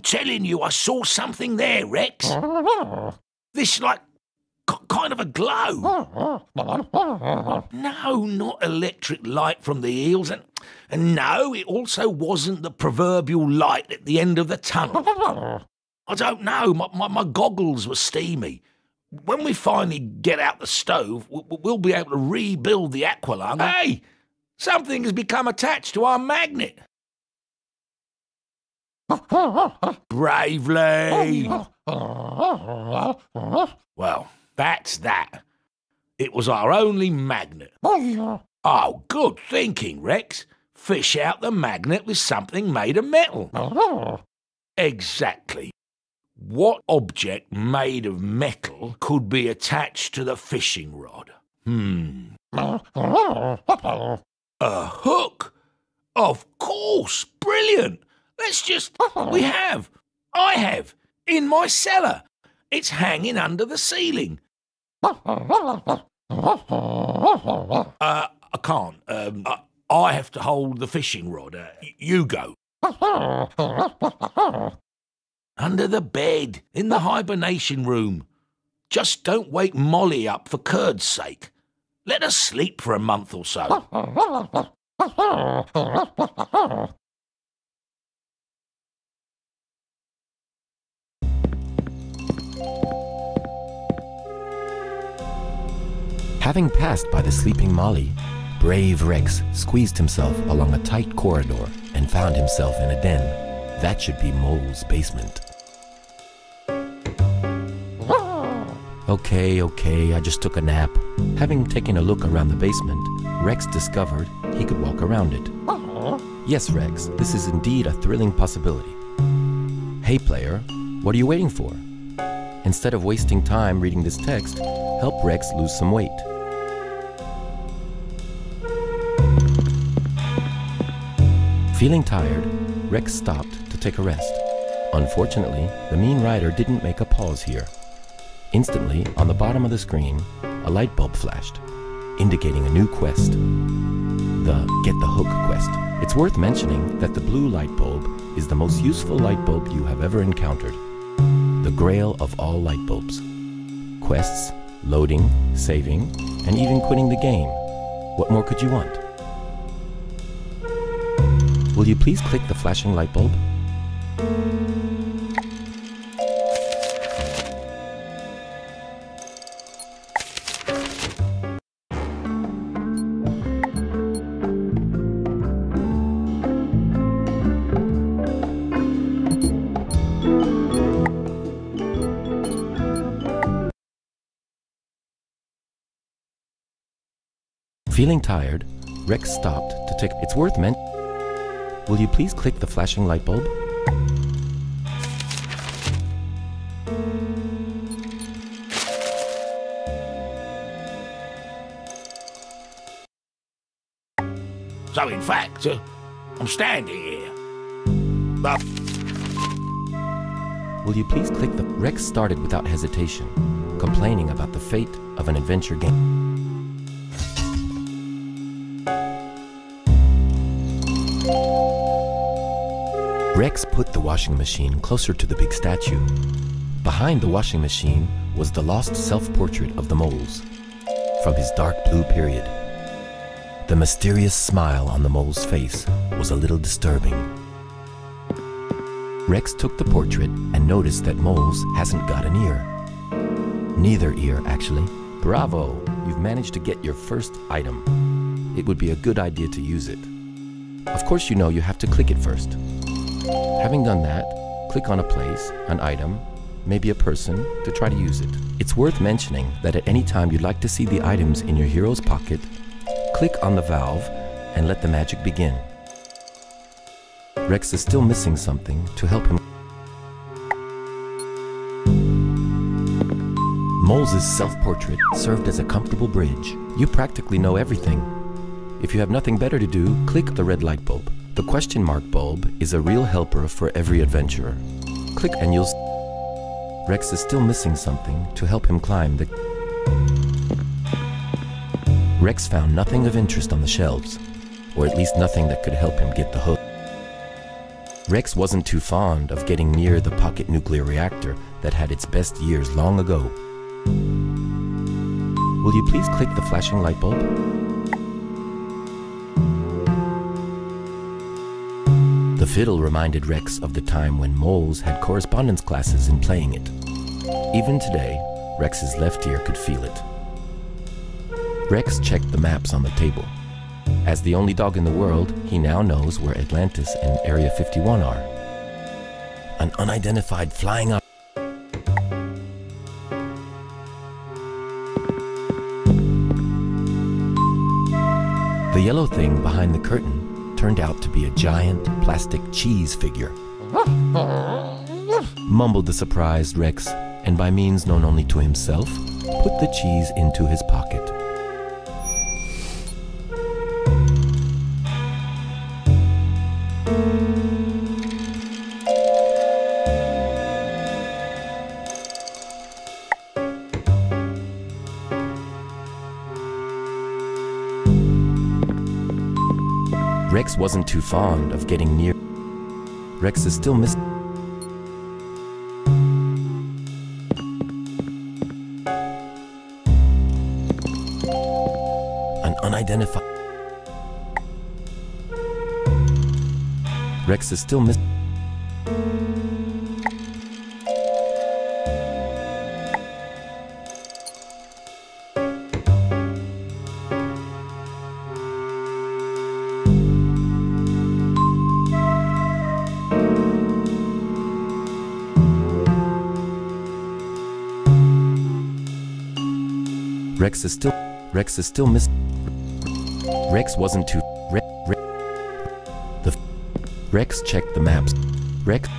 telling you, I saw something there, Rex. This, like, kind of a glow. No, not electric light from the eels. And no, it also wasn't the proverbial light at the end of the tunnel. I don't know, my goggles were steamy. When we finally get out the stove, we'll be able to rebuild the aqualung. Hey, something has become attached to our magnet. Bravely. Well, that's that. It was our only magnet. Oh, good thinking, Rex. Fish out the magnet with something made of metal. Exactly. What object made of metal could be attached to the fishing rod? A hook? Of course, brilliant. I have, in my cellar. It's hanging under the ceiling. I can't. I have to hold the fishing rod. You go. Under the bed, in the hibernation room. Just don't wake Molly up for Curd's sake. Let her sleep for a month or so. Having passed by the sleeping Molly, brave Rex squeezed himself along a tight corridor and found himself in a den. That should be Mole's basement. Okay, I just took a nap. Having taken a look around the basement, Rex discovered he could walk around it. Yes, Rex, this is indeed a thrilling possibility. Hey player, what are you waiting for? Instead of wasting time reading this text, help Rex lose some weight. Feeling tired, Rex stopped to take a rest. Unfortunately, the mean writer didn't make a pause here. Instantly, on the bottom of the screen, a light bulb flashed, indicating a new quest. The Get the Hook quest. It's worth mentioning that the blue light bulb is the most useful light bulb you have ever encountered. The grail of all light bulbs. Quests, loading, saving, and even quitting the game. What more could you want? Will you please click the flashing light bulb? Feeling tired, Rex stopped to take... It's worth mentioning. Will you please click the flashing light bulb? So in fact, I'm standing here. But... Will you please click the... Rex started without hesitation, complaining about the fate of an adventure game. Rex put the washing machine closer to the big statue. Behind the washing machine was the lost self-portrait of the moles from his dark blue period. The mysterious smile on the mole's face was a little disturbing. Rex took the portrait and noticed that Moles hasn't got an ear. Neither ear, actually. Bravo! You've managed to get your first item. It would be a good idea to use it. Of course, you know you have to click it first. Having done that, click on a place, an item, maybe a person, to try to use it. It's worth mentioning that at any time you'd like to see the items in your hero's pocket, click on the valve and let the magic begin. Rex is still missing something to help him. Moles' self-portrait served as a comfortable bridge. You practically know everything. If you have nothing better to do, click the red light bulb. The question mark bulb is a real helper for every adventurer. Click and you'll... Rex is still missing something to help him climb the... Rex found nothing of interest on the shelves, or at least nothing that could help him get the hook. Rex wasn't too fond of getting near the pocket nuclear reactor that had its best years long ago. Will you please click the flashing light bulb? The fiddle reminded Rex of the time when moles had correspondence classes in playing it. Even today, Rex's left ear could feel it. Rex checked the maps on the table. As the only dog in the world, he now knows where Atlantis and Area 51 are. An unidentified flying object. The yellow thing behind the curtain turned out to be a giant plastic cheese figure. Mumbled the surprised Rex, and by means known only to himself, put the cheese into his pocket. Rex wasn't too fond of getting near. Rex is still missing. An unidentified. Rex is still missing. Rex is still missing. Rex wasn't too. Rex checked the maps. Rex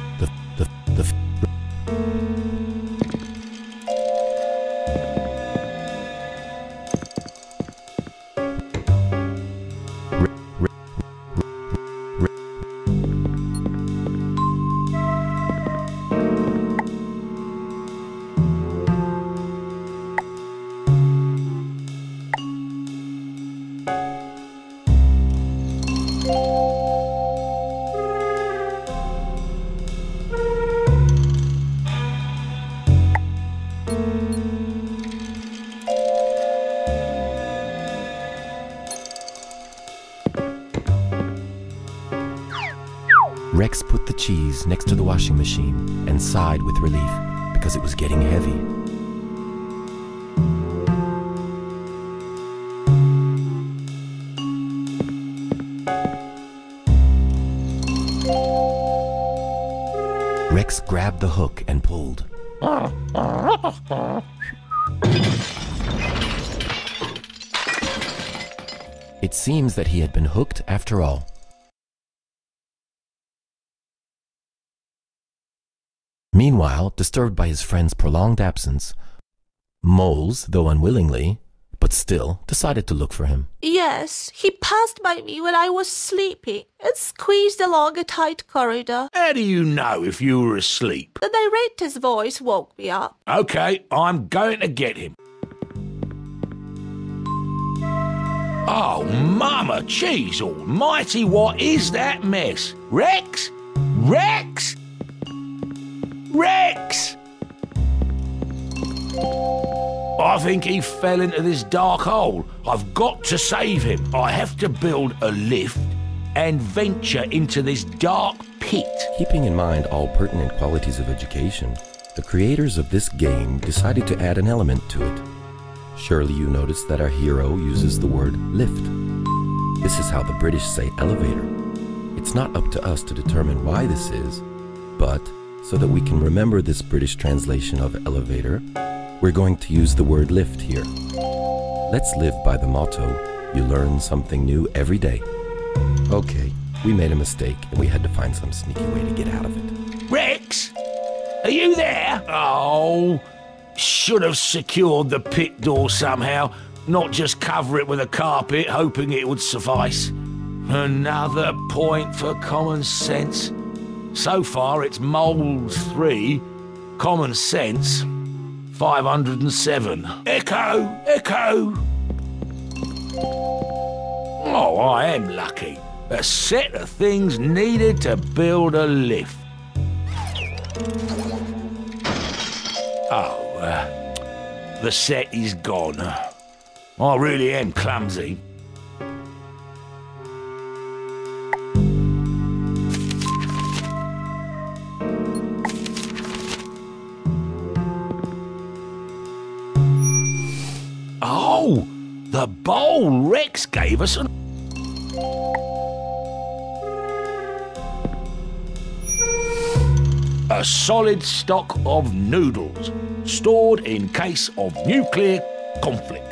Rex put the cheese next to the washing machine and sighed with relief because it was getting heavy. Rex grabbed the hook and pulled. It seems that he had been hooked after all. Meanwhile, disturbed by his friend's prolonged absence, moles, though unwillingly, but still, decided to look for him. Yes, he passed by me when I was sleeping and squeezed along a tight corridor. How do you know if you were asleep? The narrator's voice woke me up. Okay, I'm going to get him. Oh, Mama Cheese Almighty, what is that mess? Rex? Rex? Rex! I think he fell into this dark hole. I've got to save him. I have to build a lift and venture into this dark pit. Keeping in mind all pertinent qualities of education, the creators of this game decided to add an element to it. Surely you notice that our hero uses the word lift. This is how the British say elevator. It's not up to us to determine why this is, but so that we can remember this British translation of elevator, we're going to use the word lift here. Let's live by the motto, you learn something new every day. Okay, we made a mistake and we had to find some sneaky way to get out of it. Rex? Are you there? Oh, should have secured the pit door somehow, not just cover it with a carpet, hoping it would suffice. Another point for common sense. So far, it's moles 3, common sense 507. Echo! Echo! Oh, I am lucky. A set of things needed to build a lift. Oh, the set is gone. I really am clumsy. Oh, the bowl Rex gave us. A solid stock of noodles, stored in case of nuclear conflict.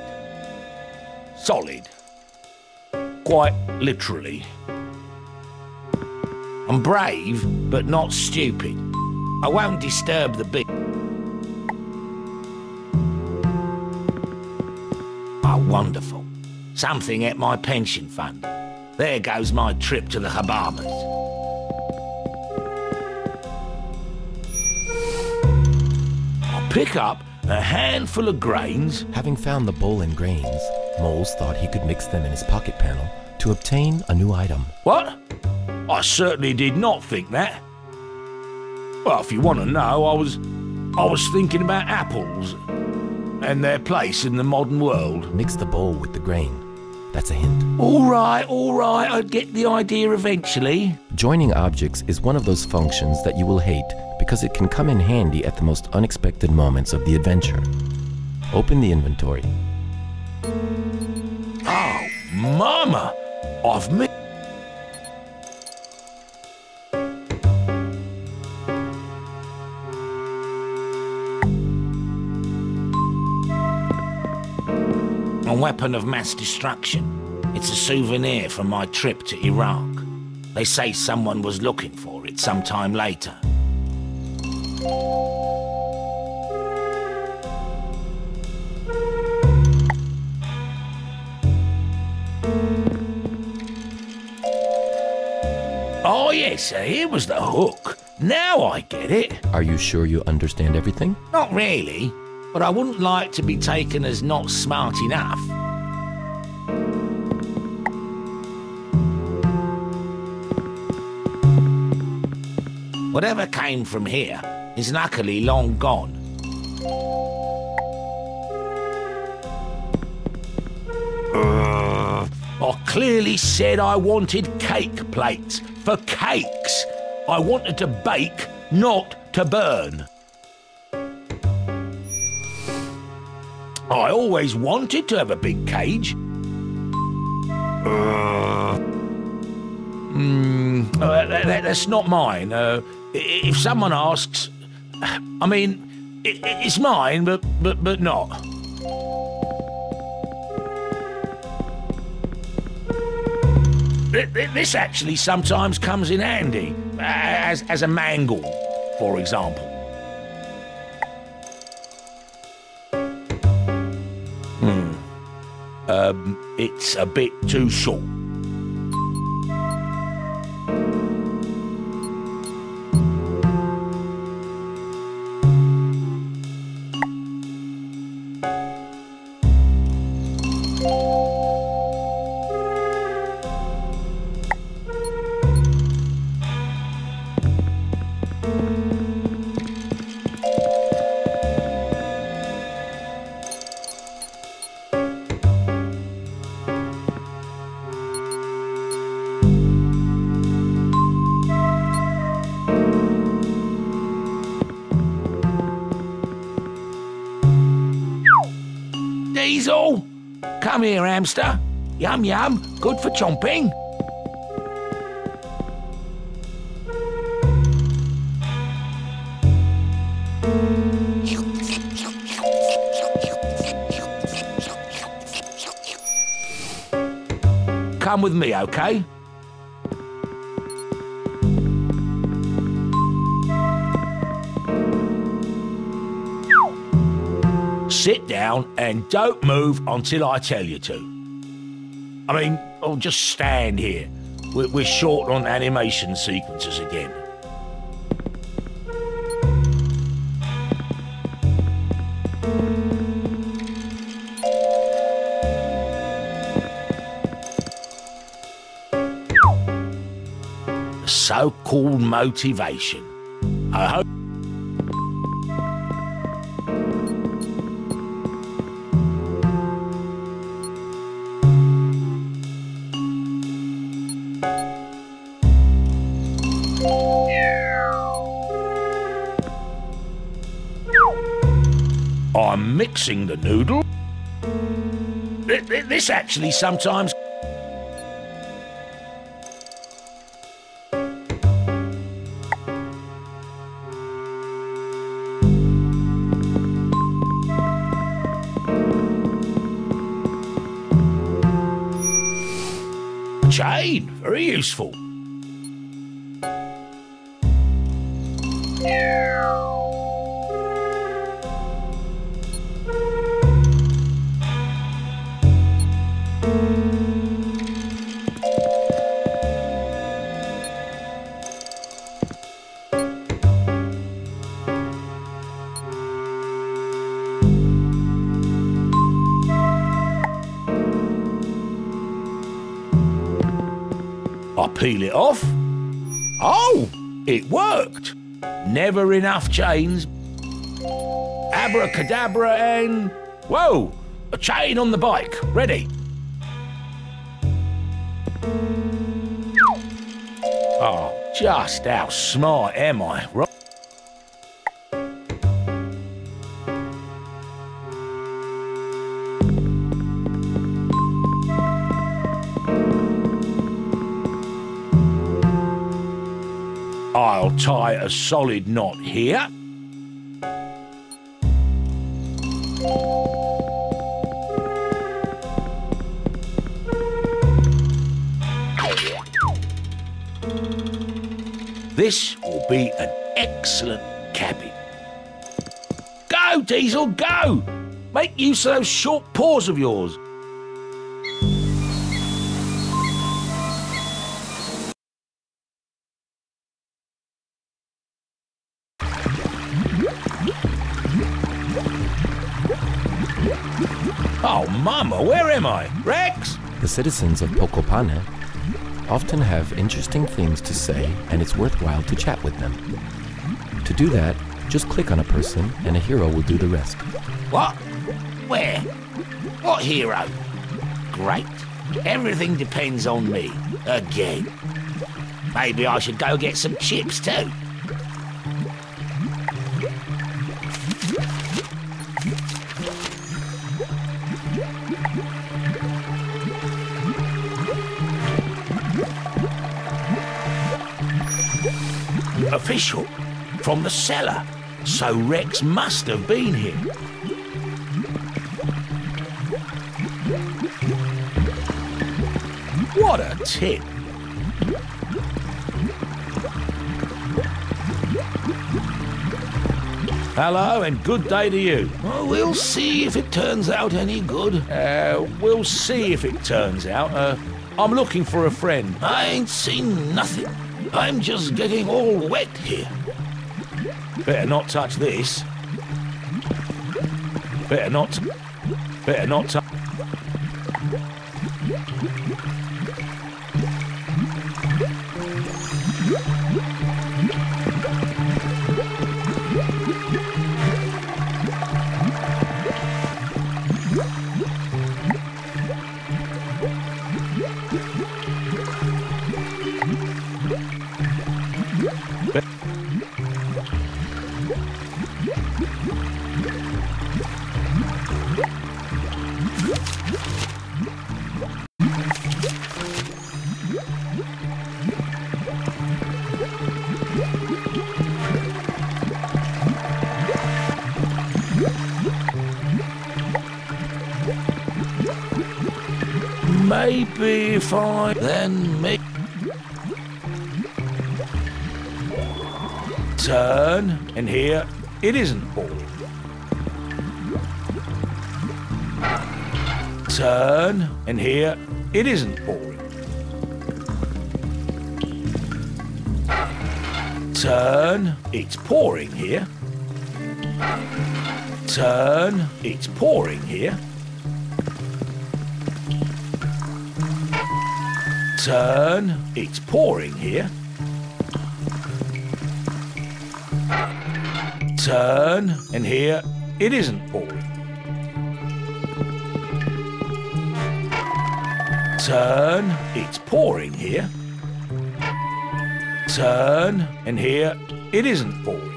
Solid. Quite literally. I'm brave, but not stupid. I won't disturb the big... Oh, wonderful. Something at my pension fund. There goes my trip to the Bahamas. I'll pick up a handful of grains. Having found the bowl and grains, Moles thought he could mix them in his pocket panel to obtain a new item. What? I certainly did not think that. Well, if you want to know, I was thinking about apples and their place in the modern world. Mix the bowl with the grain. That's a hint. All right, I'd get the idea eventually. Joining objects is one of those functions that you will hate because it can come in handy at the most unexpected moments of the adventure. Open the inventory. Oh, Mama! I've missed... A weapon of mass destruction. It's a souvenir from my trip to Iraq. They say someone was looking for it sometime later. Oh yes, here was the hook. Now I get it. Are you sure you understand everything? Not really. But I wouldn't like to be taken as not smart enough. Whatever came from here is luckily long gone. I clearly said I wanted cake plates for cakes. I wanted to bake, not to burn. I always wanted to have a big cage. That's not mine. If someone asks, I mean, it's mine, but not. This actually sometimes comes in handy, as a mangle, for example. It's a bit too short. Diesel! Come here, hamster. Yum yum, good for chomping. Come with me, okay? Sit down and don't move until I tell you to. I mean, I'll just stand here. We're short on animation sequences again. so-called motivation. I hope... I'm mixing the noodle. This actually sometimes... Chain, very useful. I peel it off. Oh, it worked. Never enough chains. Abracadabra and... Whoa, a chain on the bike. Ready. Oh, just how smart am I, right? I'll tie a solid knot here. This will be an excellent cabin. Go, Diesel, go! Make use of those short paws of yours. Oh, Mama, where am I? Rex? The citizens of Pocopane often have interesting things to say, and it's worthwhile to chat with them. To do that, just click on a person and a hero will do the rest. What? Where? What hero? Great. Everything depends on me. Again. Maybe I should go get some chips too. Official from the cellar, so Rex must have been here. What a tip! Hello and good day to you. Well, we'll see if it turns out any good. We'll see if it turns out. I'm looking for a friend. I ain't seen nothing. I'm just getting all wet here. Better not touch this. Better not touch. Maybe if I then make... Turn, and here it isn't boring. Turn, and here it isn't boring. Turn, it's pouring here. Turn, it's pouring here. Turn, it's pouring here. Turn, and here it isn't pouring. Turn, it's pouring here. Turn, and here it isn't pouring.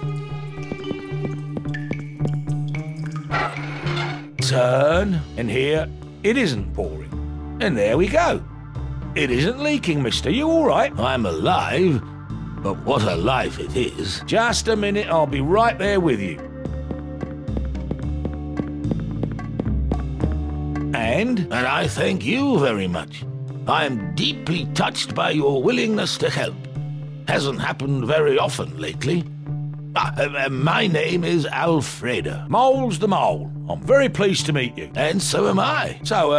Turn, and here it isn't pouring. And there we go. It isn't leaking, mister. You all right? I'm alive, but what a life it is. Just a minute, I'll be right there with you. And I thank you very much. I am deeply touched by your willingness to help. Hasn't happened very often lately. My name is Alfredo. Mole's the mole. I'm very pleased to meet you. And so am I. So,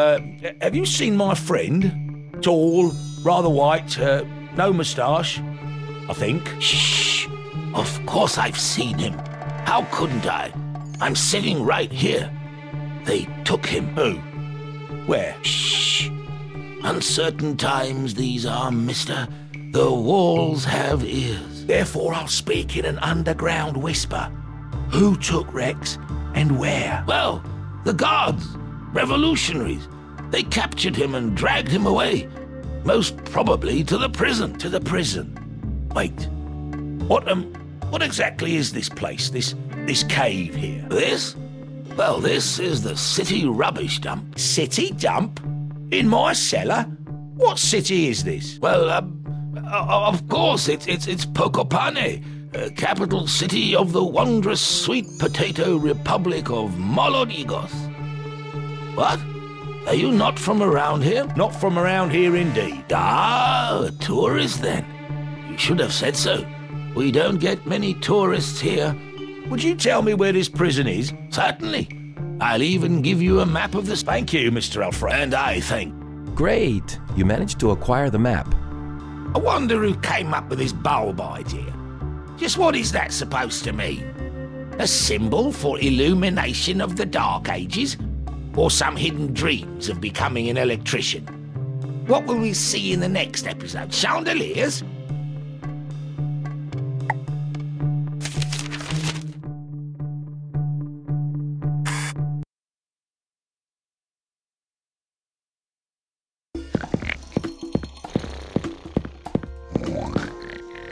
have you seen my friend? Tall, rather white, no moustache, I think. Shh. Of course I've seen him. How couldn't I? I'm sitting right here. They took him. Who? Where? Shh. Uncertain times these are, mister. The walls have ears. Therefore I'll speak in an underground whisper. Who took Rex and where? Well, the guards, revolutionaries. They captured him and dragged him away. Most probably to the prison. To the prison? Wait. What exactly is this place, this cave here? This? Well, this is the city rubbish dump. City dump? In my cellar? What city is this? Well, of course, it's Pocopane, capital city of the wondrous sweet potato republic of Molodygos. What? Are you not from around here? Not from around here indeed. Ah, a tourist then. You should have said so. We don't get many tourists here. Would you tell me where this prison is? Certainly. I'll even give you a map of this. Thank you, Mr. Hfric. And I thank. Great! You managed to acquire the map. I wonder who came up with this bulb idea. Just what is that supposed to mean? A symbol for illumination of the Dark Ages? Or some hidden dreams of becoming an electrician? What will we see in the next episode? Chandeliers?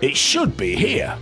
It should be here.